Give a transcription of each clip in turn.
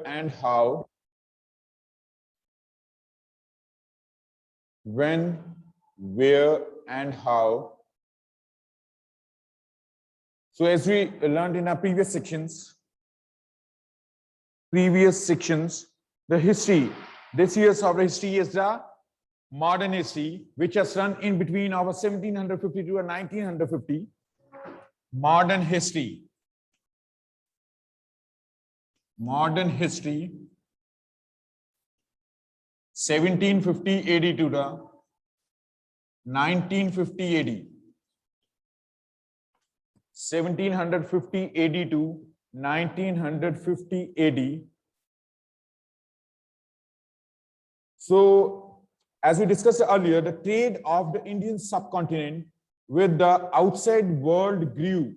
and how, when, where, and how. So as we learned in our previous sections, the history, this year's of history is the modern history, which has run in between our 1752 and 1950. Modern history, 1750 AD to the 1950 AD. 1750 AD to 1950 AD. So, as we discussed earlier, the trade of the Indian subcontinent with the outside world grew.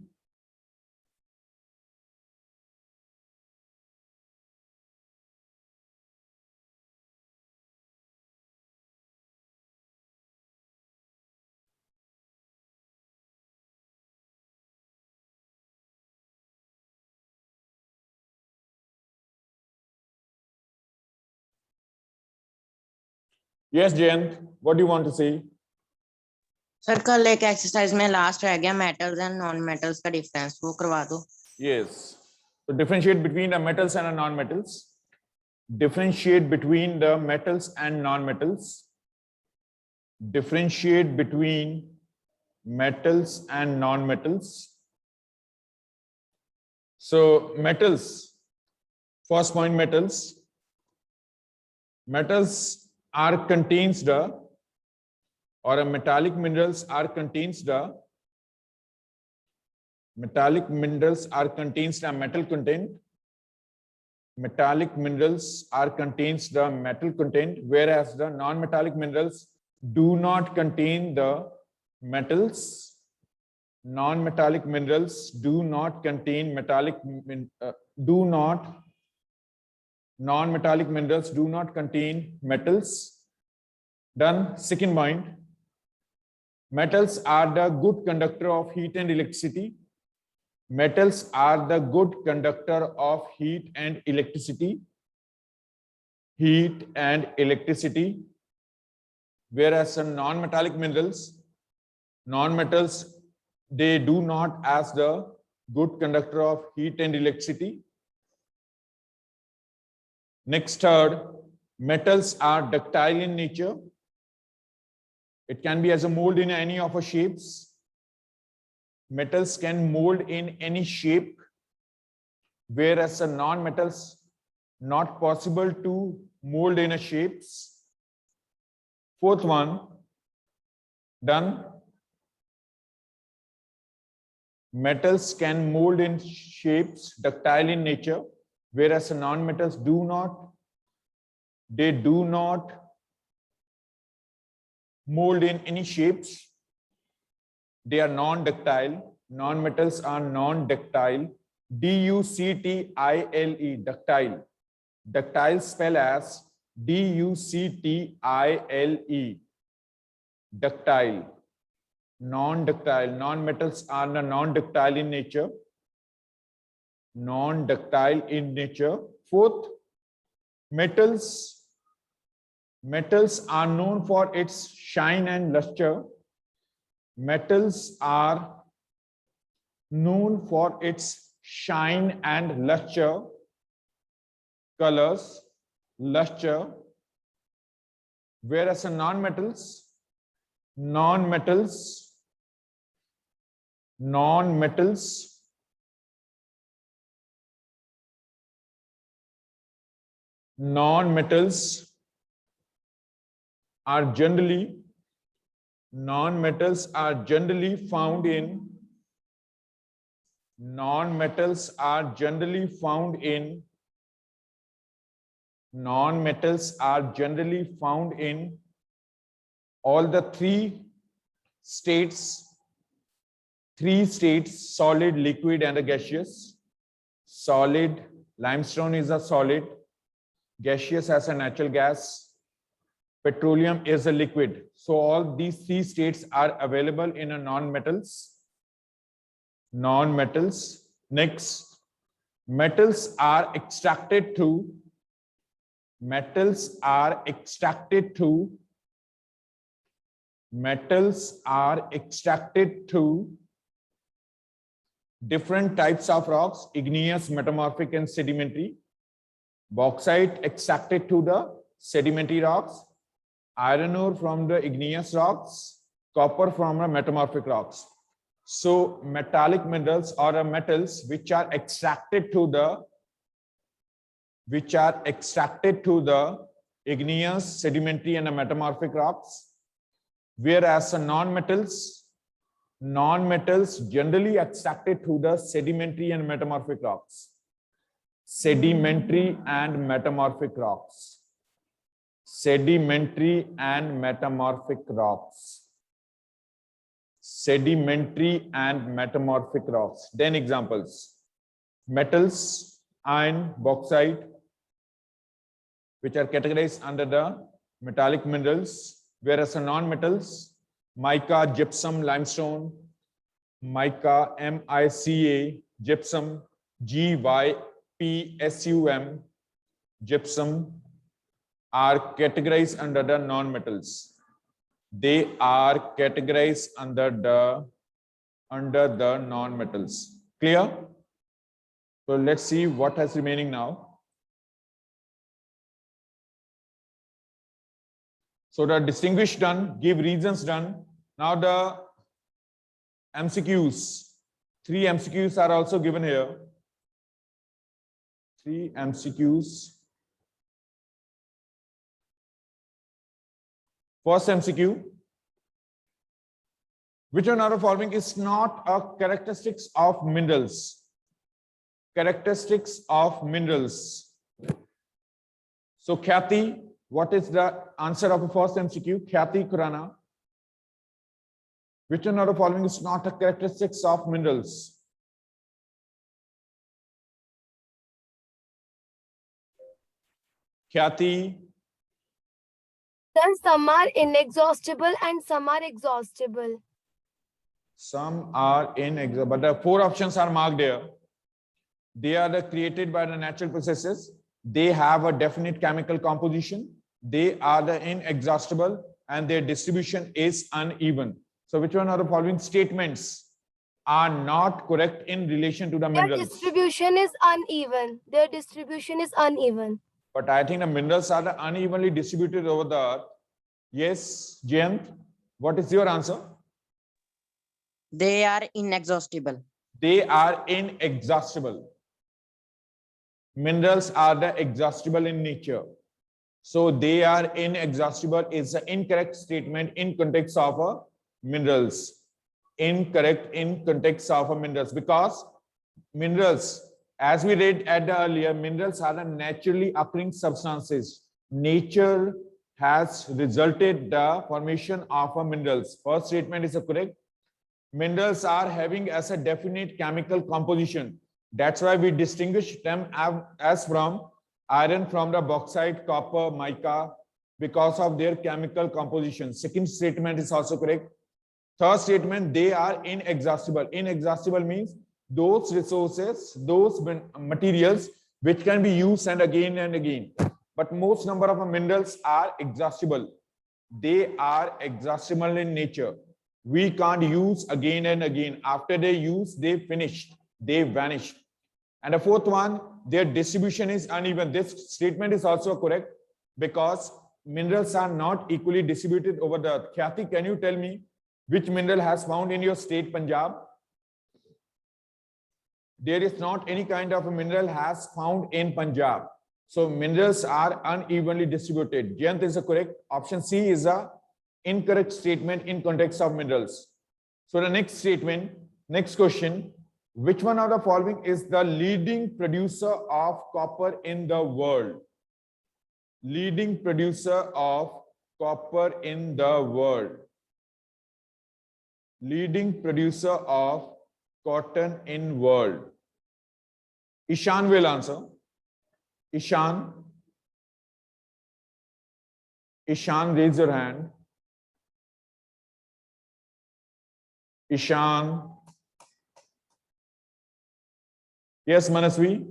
Yes, Jayant, what do you want to say? Sir कल एक exercise में last रह गया metals and non metals का difference, वो करवा दो. Yes. So differentiate between the metals and the non-metals. Differentiate between the metals and non-metals. Differentiate between metals and non-metals. So metals, first point, metals. Metals are contains the, or a metallic minerals are contains the, metallic minerals are contains the metal content. Metallic minerals are contains the metal content, whereas the non-metallic minerals do not contain the metals. Non-metallic minerals do not contain metallic, non-metallic minerals do not contain metals. Done. Second point, metals are the good conductor of heat and electricity. Metals are the good conductor of heat and electricity. Heat and electricity. Whereas some non-metallic minerals, non-metals, they do not as the good conductor of heat and electricity. Next, third, metals are ductile in nature. It can be as a mold in any of our shapes. Metals can mold in any shape, whereas the non-metals not possible to mold in a shapes. Fourth one, done. Metals can mold in shapes, ductile in nature, whereas the non-metals do not. They do not mold in any shapes. They are non-ductile. Non-metals are non-ductile. D-U-C-T-I-L-E, ductile. Ductile spell as D-U-C-T-I-L-E, ductile. Non-ductile. Non-metals are non-ductile in nature. Non-ductile in nature. Fourth, metals. Metals are known for its shine and luster. Metals are known for its shine and luster, colors, luster, whereas non-metals, non-metals are generally, non-metals are generally found in, non-metals are generally found in, non-metals are generally found in all the three states, solid, liquid, and a gaseous. Solid, limestone is a solid, gaseous as a natural gas, petroleum is a liquid. So all these three states are available in a non-metals. Non-metals. Next, Metals are extracted through metals are extracted through metals are extracted through different types of rocks: igneous, metamorphic, and sedimentary. Bauxite extracted through the sedimentary rocks, iron ore from the igneous rocks, copper from the metamorphic rocks. So metallic minerals or the metals which are extracted through the igneous, sedimentary, and the metamorphic rocks, whereas the non-metals generally extracted through the sedimentary and metamorphic rocks. Sedimentary and metamorphic rocks. Sedimentary and metamorphic rocks. Sedimentary and metamorphic rocks. Then examples: metals, iron, bauxite, which are categorized under the metallic minerals, whereas the non-metals, mica, gypsum, limestone, mica, MICA, gypsum, GYPSUM, gypsum, are categorized under the non-metals. They are categorized under the non-metals. Clear? So let's see what has remaining now. So the distinguish done, give reasons done. Now the MCQs. 3 MCQs are also given here. 3 MCQs. First MCQ. Which one of the following is not a characteristics of minerals? Characteristics of minerals. So Khyati, what is the answer of the first MCQ? Khyati Khurana. Which one of the following is not a characteristics of minerals? Khyati. Then some are inexhaustible and some are exhaustible. Some are inexhaustible, but the 4 options are marked here. They are created by the natural processes. They have a definite chemical composition. They are the inexhaustible and their distribution is uneven. So which one of the following statements are not correct in relation to the minerals? Their distribution is uneven. Their distribution is uneven. But I think the minerals are unevenly distributed over the earth. Yes, Jayant, what is your answer? They are inexhaustible. They are inexhaustible. Minerals are the exhaustible in nature. So they are inexhaustible is an incorrect statement in context of a minerals. Incorrect in context of a minerals, because minerals, as we read at the earlier, minerals are the naturally occurring substances. Nature has resulted the formation of a minerals. First statement is correct. Minerals are having as a definite chemical composition. That's why we distinguish them as from iron from the bauxite, copper, mica, because of their chemical composition. Second statement is also correct. Third statement, they are inexhaustible. Inexhaustible means those resources, those materials which can be used and again. But most number of minerals are exhaustible. They are exhaustible in nature. We can't use again and again. After they use, they finished, they vanished. And the fourth one, their distribution is uneven. This statement is also correct because minerals are not equally distributed over the earth. Khyati, can you tell me which mineral has found in your state, Punjab? There is not any kind of a mineral has found in Punjab. So minerals are unevenly distributed. Jayant is correct. Option C is a incorrect statement in context of minerals. So the next statement, next question, which one of the following is the leading producer of copper in the world? Leading producer of copper in the world. Leading producer of cotton in world. Ishan will answer. Ishan. Ishan, raise your hand. Ishan. Yes, Manasvi.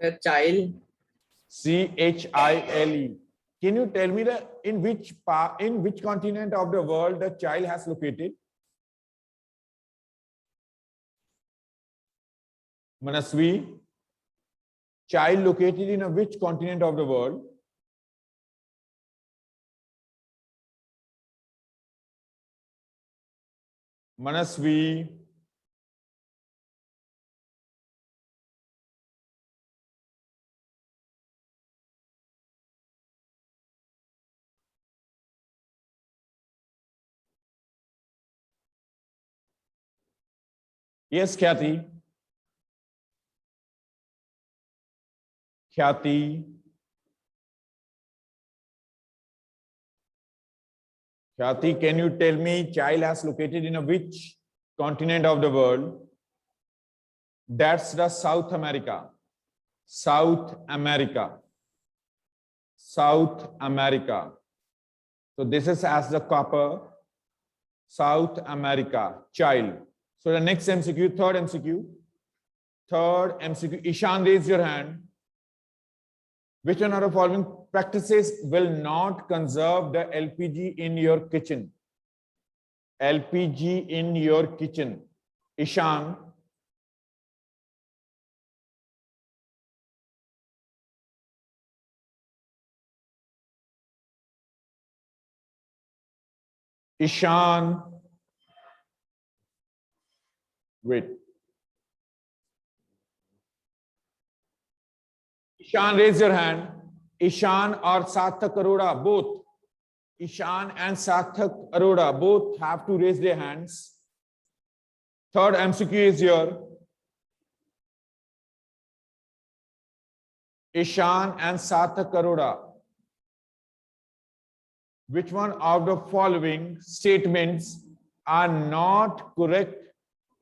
A child. CHILE. Can you tell me in which continent of the world the child has located? Manasvi. Child located in which continent of the world? Manasvi. Yes, Khyati. Khyati. Khyati, can you tell me child has located in which continent of the world? That's the South America. South America. South America. So this is as the copper. South America, child. So the next MCQ, third MCQ. Third MCQ. Ishan, raise your hand. Which one of the following practices will not conserve the LPG in your kitchen? LPG in your kitchen. Ishan. Ishan. Wait. Ishan, raise your hand. Ishan or Sarthak Arora, both. Ishan and Sarthak Arora, both have to raise their hands. Third MCQ is here. Ishan and Sarthak Arora. Which one of the following statements are not correct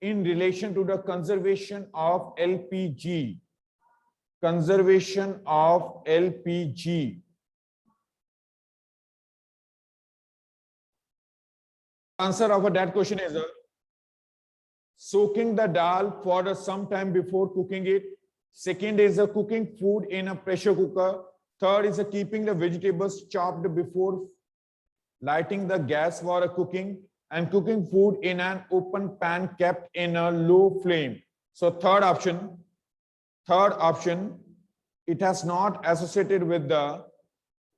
in relation to the conservation of LPG? Conservation of LPG. Answer of that question is soaking the dal for some time before cooking it. Second is cooking food in a pressure cooker. Third is keeping the vegetables chopped before lighting the gas for cooking, and cooking food in an open pan kept in a low flame. So third option, it has not associated with the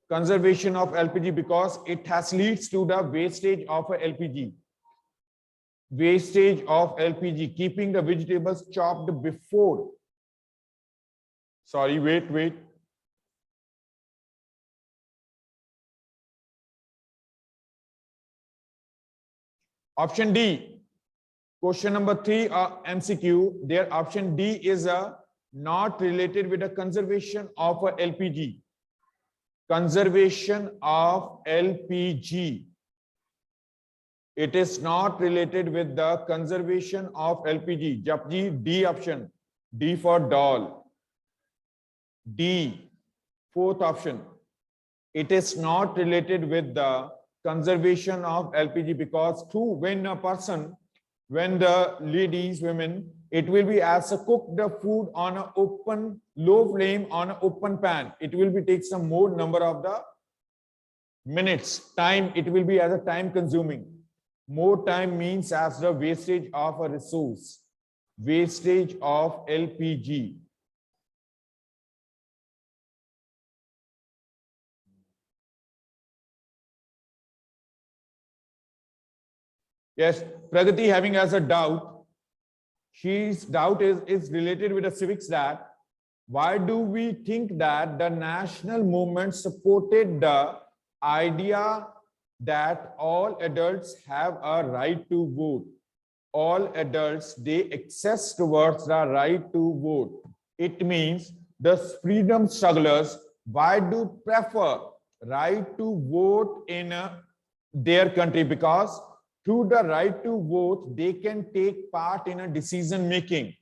conservation of LPG because it has leads to the wastage of LPG. Wastage of LPG, keeping the vegetables chopped before. Sorry, wait. Option D, question number 3 MCQ, their option D is not related with the conservation of LPG. Conservation of LPG. It is not related with the conservation of LPG. Japji, D option. D for doll. D, fourth option. It is not related with the conservation of LPG because when the ladies, women, it will be as a cook the food on an open, low flame on an open pan. It will be take some more number of the minutes. Time, it will be as a time consuming. More time means as the wastage of a resource. Wastage of LPG. Yes, Pragati having as a doubt. She's doubt is related with the civics that why do we think that the national movement supported the idea that all adults have a right to vote? All adults, they access towards the right to vote. It means the freedom strugglers, why do prefer right to vote in their country? Because through the right to vote, they can take part in a decision making.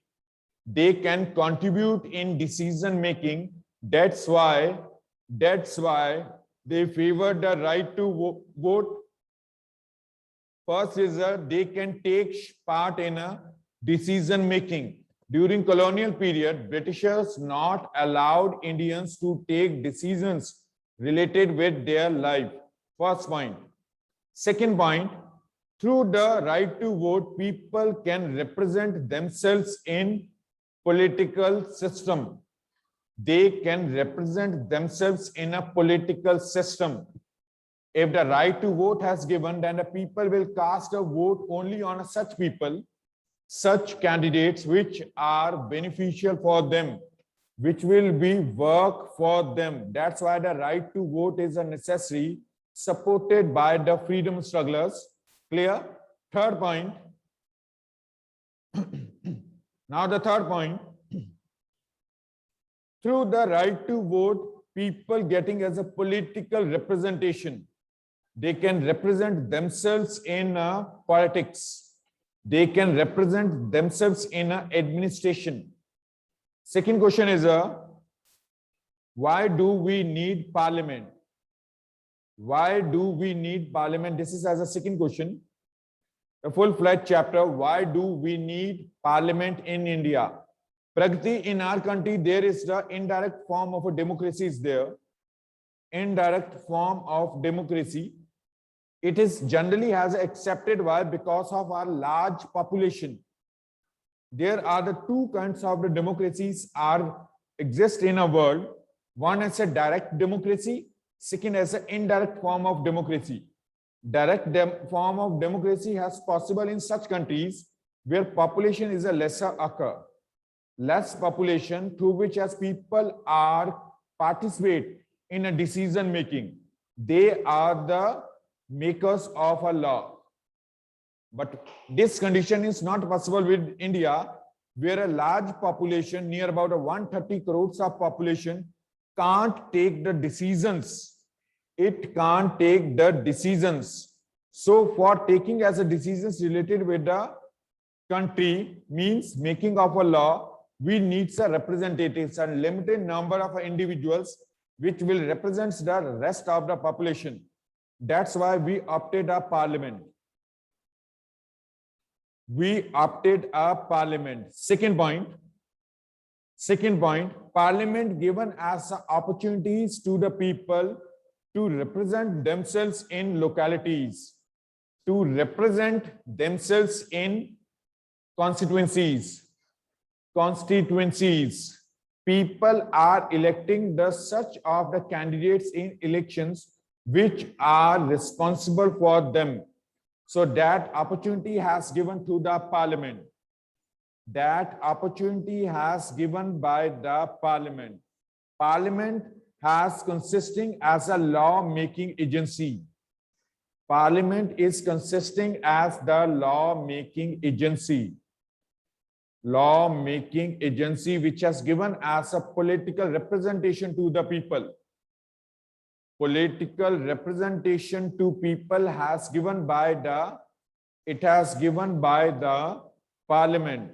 They can contribute in decision making. That's why they favor the right to vote. First is they can take part in a decision making. During colonial period, Britishers not allowed Indians to take decisions related with their life. First point. Second point, through the right to vote, people can represent themselves in political system. They can represent themselves in a political system. If the right to vote has given, then the people will cast a vote only on such people, such candidates which are beneficial for them, which will be work for them. That's why the right to vote is a necessary, supported by the freedom strugglers. Clear? Third point. Now the third point. Through the right to vote, people getting as a political representation. They can represent themselves in politics. They can represent themselves in administration. Second question is, why do we need parliament? Why do we need parliament? This is as a second question. A full-fledged chapter. Why do we need parliament in India? Pragati, in our country, there is the indirect form of a democracy is there. Indirect form of democracy. It is generally has accepted. Why? Because of our large population. There are the two kinds of the democracies exist in a world. One is a direct democracy. Second is an indirect form of democracy. Direct form of democracy has possible in such countries where population is a lesser occur. Less population through which as people are participate in a decision making. They are the makers of a law. But this condition is not possible with India, where a large population, near about 130 crores of population, can't take the decisions. It can't take the decisions. So for taking as a decisions related with the country means making of a law, we need some representatives and limited number of individuals which will represent the rest of the population. That's why we opted a parliament. We opted a parliament. Second point, parliament given as opportunities to the people to represent themselves in localities, to represent themselves in constituencies. People are electing the such of the candidates in elections which are responsible for them. So that opportunity has given to the parliament. That opportunity has given by the parliament. Parliament has consisting as a law-making agency. Parliament is consisting as the law-making agency. Law-making agency which has given as a political representation to the people. Political representation to people has given by the, it has given by the parliament.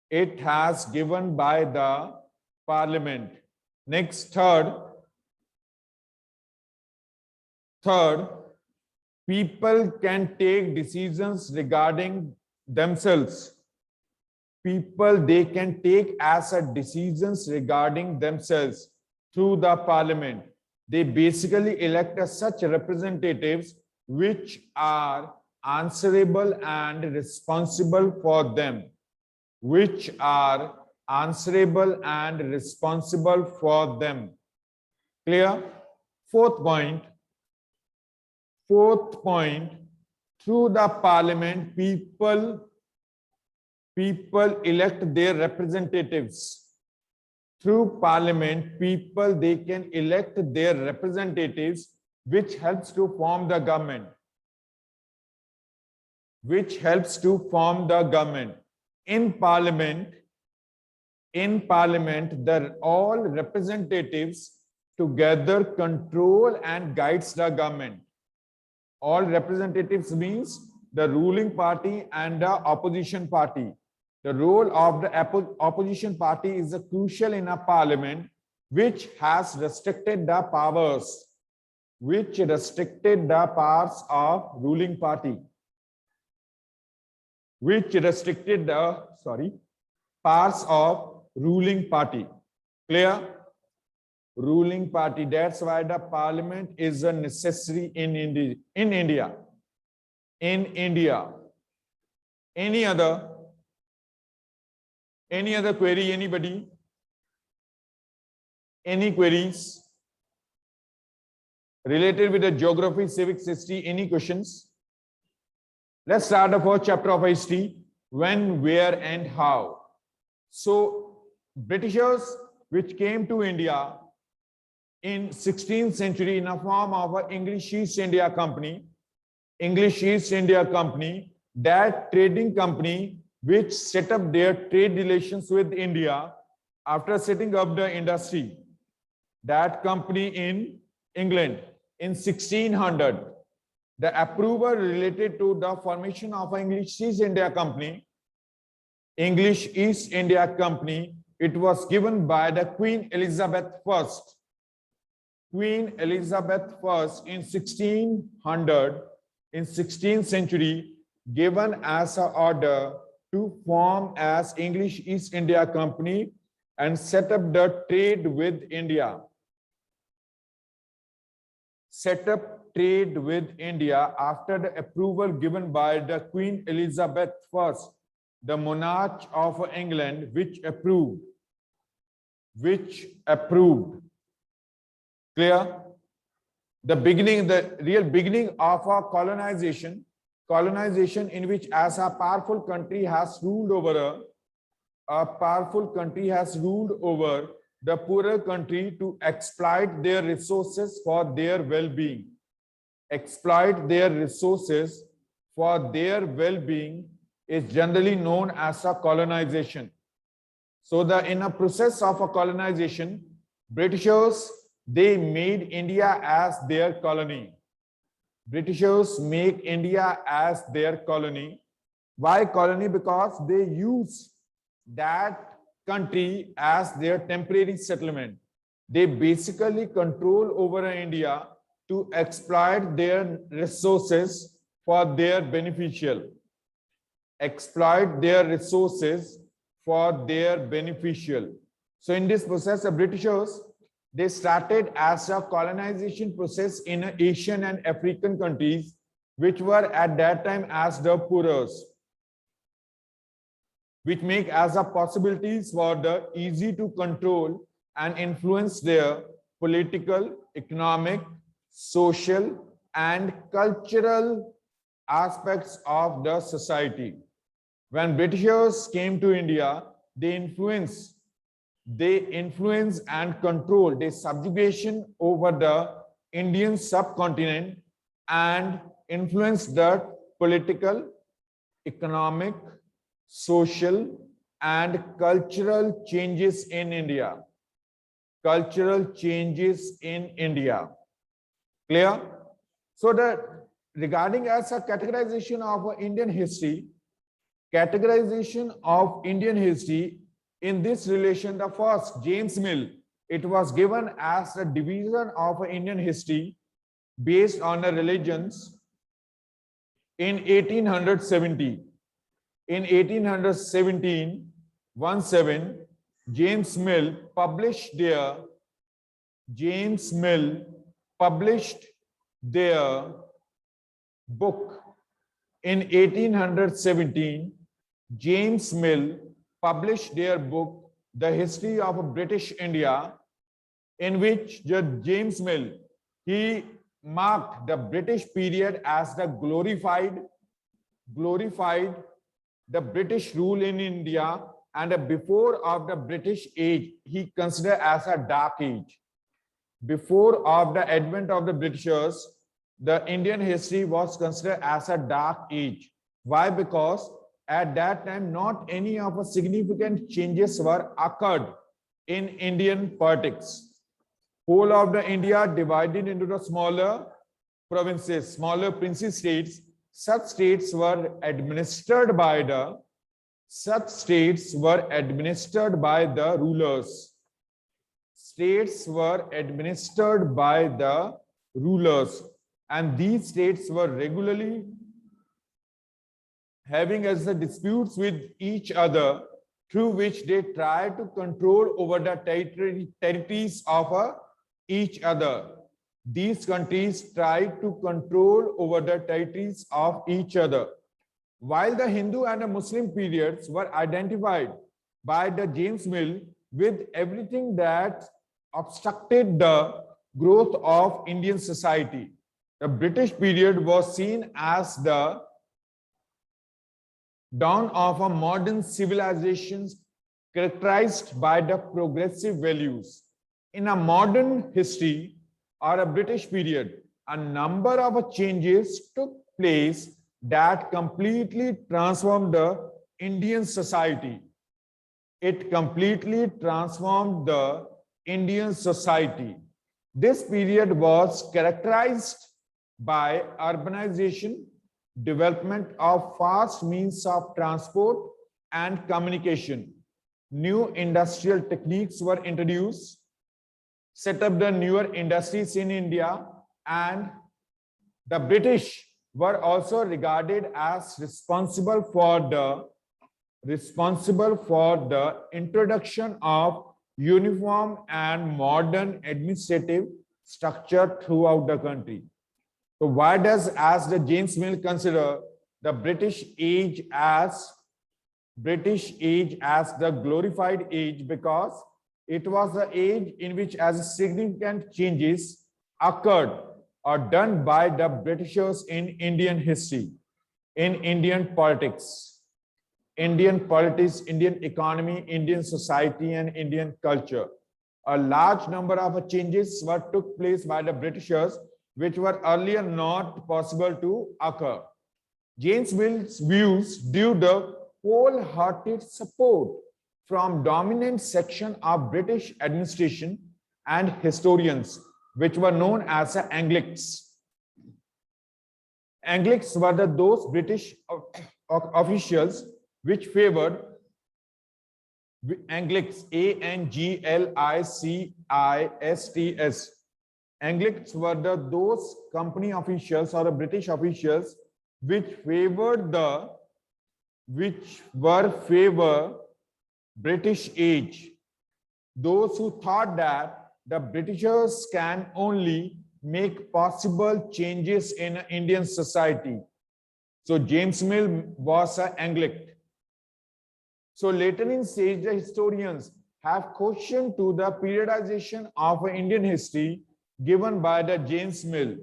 It has given by the parliament. Next, third, people can take decisions regarding themselves. People, they can take as a decisions regarding themselves through the parliament. They basically elect as such representatives which are answerable and responsible for them. Which are answerable and responsible for them. Clear? Fourth point, through the parliament, people elect their representatives. Through parliament, people, they can elect their representatives, which helps to form the government. Which helps to form the government. In parliament, the all representatives together control and guides the government. All representatives means the ruling party and the opposition party. The role of the opposition party is crucial in a parliament which has restricted the powers, of ruling party, which restricted the, parts of ruling party. Clear? Ruling party. That's why the parliament is a necessary in India. In India. In India. Any other query? Anybody? Any queries related with the geography, civics, history? Any questions? Let's start the first chapter of history. When, where, and how. So, Britishers which came to India in 16th century in a form of an English East India Company. English East India Company, that trading company which set up their trade relations with India after setting up the industry. That company in England in 1600. The approval related to the formation of English East India Company, English East India Company, it was given by the Queen Elizabeth I. Queen Elizabeth I in 1600, in 16th century, given as an order to form as English East India Company and set up the trade with India. Set up trade with India after the approval given by the Queen Elizabeth I, the monarch of England, which approved. Clear? The beginning, the real beginning of our colonization in which as a powerful country has ruled over the poorer country to exploit their resources for their well-being. Exploit their resources for their well-being is generally known as a colonization. So in a process of a colonization, Britishers, they made India as their colony. Britishers make India as their colony. Why colony? Because they use that country as their temporary settlement. They basically control over India to exploit their resources for their beneficial. Exploit their resources for their beneficial. So in this process, the Britishers, they started as a colonization process in Asian and African countries, which were at that time as the poorest, which make as a possibilities for the easy to control and influence their political, economic, social, and cultural aspects of the society. When Britishers came to India, they influence and control their subjugation over the Indian subcontinent and influence the political, economic, social, and cultural changes in India. Cultural changes in India. Clear? So that regarding as a categorization of Indian history, in this relation, the first, James Mill, it was given as a division of Indian history based on the religions in 1870. In 1817, James Mill published their book. In 1817, James Mill published their book, The History of British India, in which James Mill, he marked the British period as the glorified the British rule in India, and before of the British age, he considered as a dark age. Before of the advent of the Britishers, the Indian history was considered as a dark age. Why? Because at that time, not any of the significant changes were occurred in Indian politics. Whole of the India divided into the smaller provinces, smaller princely states. Such states were administered by the rulers. States were administered by the rulers, and these states were regularly having as the disputes with each other through which they try to control over the territories of each other. These countries try to control over the territories of each other. While the Hindu and the Muslim periods were identified by the James Mill with everything that obstructed the growth of Indian society, the British period was seen as the dawn of a modern civilization characterized by the progressive values. In a modern history or a British period, a number of changes took place that completely transformed the Indian society. It completely transformed the Indian society. This period was characterized by urbanization, development of fast means of transport and communication. New industrial techniques were introduced, set up the newer industries in India, and the British were also regarded as responsible for the introduction of uniform and modern administrative structure throughout the country. So why does, as the James Mill, consider the British age as the glorified age? Because it was the age in which as significant changes occurred or done by the Britishers in Indian history, in Indian politics, Indian economy, Indian society, and Indian culture. A large number of changes took place by the Britishers, which were earlier not possible to occur. James Mill's views drew the wholehearted support from dominant section of British administration and historians, which were known as Anglics. Anglics were those British officials which favored Anglics, Anglicis. Anglics were those company officials or the British officials which favored favor British age. Those who thought that the Britishers can only make possible changes in Indian society. So James Mill was an Anglic. So later in stage, the historians have questioned to the periodization of Indian history given by the James Mill,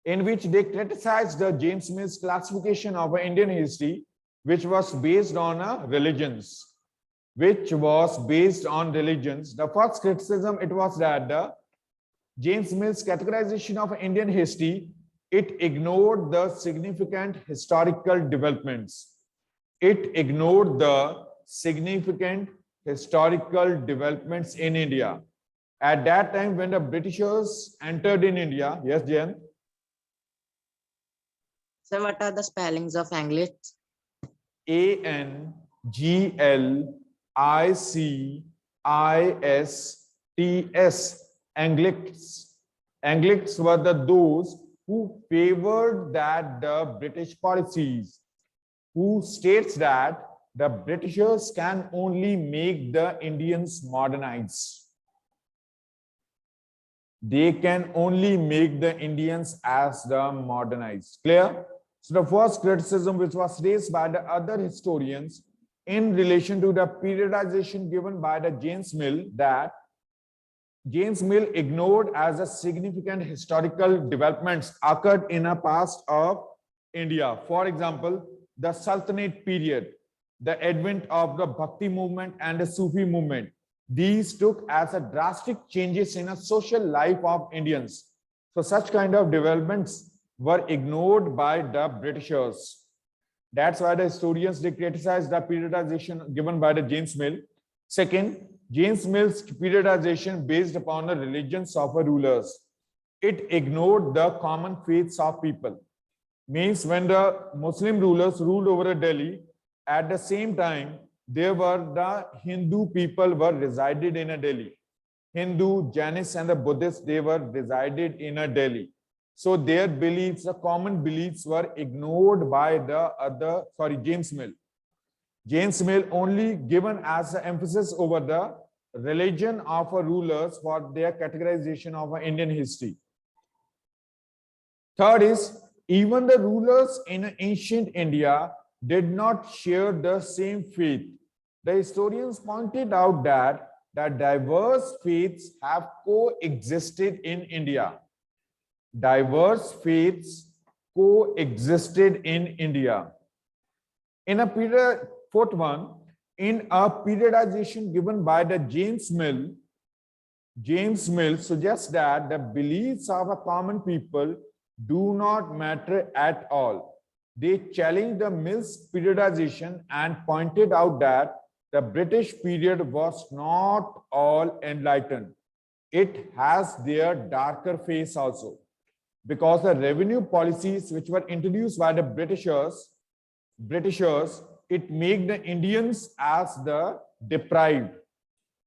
in which they criticized the James Mill's classification of Indian history, which was based on religions. The first criticism, it was that the James Mill's categorization of Indian history, it ignored the significant historical developments. It ignored the significant historical developments in India. At that time, when the Britishers entered in India, yes, Jen? So what are the spellings of Anglics? Anglicis. Anglics. Anglics were those who favored that the British policies, who states that the Britishers can only make the Indians modernize. They can only make the Indians as the modernized. Clear? So the first criticism which was raised by the other historians in relation to the periodization given by the James Mill, that James Mill ignored as a significant historical developments occurred in the past of India. For example, the Sultanate period, the advent of the Bhakti movement and the Sufi movement. These took as a drastic changes in a social life of Indians. So such kind of developments were ignored by the Britishers. That's why the historians, they criticized the periodization given by the James Mill. Second, James Mill's periodization based upon the religions of the rulers. It ignored the common faiths of people. Means when the Muslim rulers ruled over Delhi, at the same time, there were the Hindu people were resided in a Delhi. Hindu, Jainists, and the Buddhists, they were resided in a Delhi. So their beliefs, the common beliefs, were ignored by the James Mill. James Mill only given as an emphasis over the religion of our rulers for their categorization of our Indian history. Third is, even the rulers in ancient India did not share the same faith. The historians pointed out that diverse faiths have coexisted in India. Diverse faiths coexisted in India. In a period, fourth one, in a periodization given by the James Mill suggests that the beliefs of a common people do not matter at all. They challenged the Mill's periodization and pointed out that the British period was not all enlightened. It has their darker face also, because the revenue policies which were introduced by the Britishers, it made the Indians as the deprived.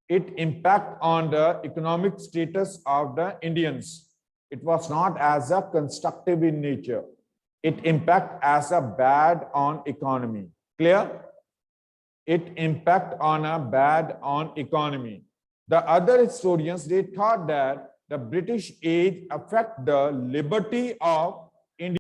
It impact on the economic status of the Indians. It was not as a constructive in nature. It impact as a bad on economy. Clear? It impact on a bad on economy. The other historians, they thought that the British age affect the liberty of